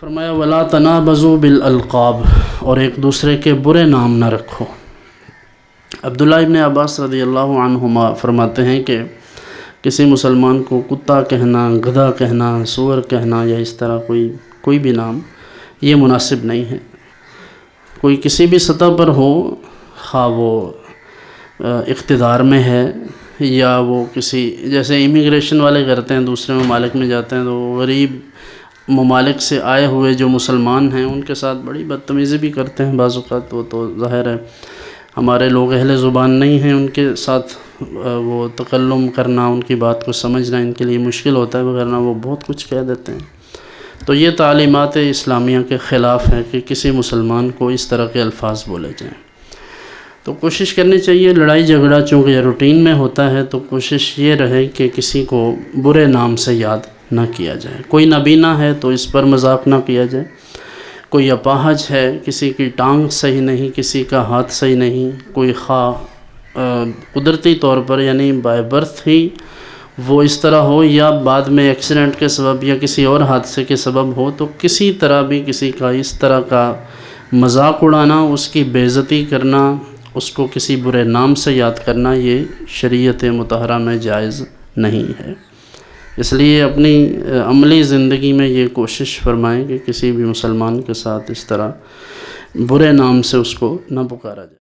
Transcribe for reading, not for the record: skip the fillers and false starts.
فرمایا ولا تنابزوا بالالقاب، اور ایک دوسرے کے برے نام نہ رکھو۔ عبداللہ ابن عباس رضی اللہ عنہما فرماتے ہیں کہ کسی مسلمان کو کتا کہنا، گدھا کہنا، سور کہنا یا اس طرح کوئی بھی نام یہ مناسب نہیں ہے۔ کوئی کسی بھی سطح پر ہو، خواہ وہ اقتدار میں ہے یا وہ کسی جیسے امیگریشن والے کرتے ہیں، دوسرے ممالک میں جاتے ہیں تو غریب ممالک سے آئے ہوئے جو مسلمان ہیں ان کے ساتھ بڑی بدتمیزی بھی کرتے ہیں بعض اوقات۔ وہ تو ظاہر ہے ہمارے لوگ اہل زبان نہیں ہیں، ان کے ساتھ وہ تکلم کرنا، ان کی بات کو سمجھنا ان کے لیے مشکل ہوتا ہے، وغیرہ وہ بہت کچھ کہہ دیتے ہیں۔ تو یہ تعلیمات اسلامیہ کے خلاف ہے کہ کسی مسلمان کو اس طرح کے الفاظ بولے جائیں۔ تو کوشش کرنی چاہیے، لڑائی جھگڑا چونکہ یہ روٹین میں ہوتا ہے تو کوشش یہ رہے کہ کسی کو برے نام سے یاد نہ کیا جائے۔ کوئی نابینا ہے تو اس پر مذاق نہ کیا جائے، کوئی اپاہج ہے، کسی کی ٹانگ صحیح نہیں، کسی کا ہاتھ صحیح نہیں، کوئی خواہ قدرتی طور پر یعنی بائی برتھ ہی وہ اس طرح ہو یا بعد میں ایکسیڈنٹ کے سبب یا کسی اور حادثے کے سبب ہو، تو کسی طرح بھی کسی کا اس طرح کا مذاق اڑانا، اس کی بے عزتی کرنا، اس کو کسی برے نام سے یاد کرنا یہ شریعت مطہرہ میں جائز نہیں ہے۔ اس لیے اپنی عملی زندگی میں یہ کوشش فرمائیں کہ کسی بھی مسلمان کے ساتھ اس طرح برے نام سے اس کو نہ پکارا جائے۔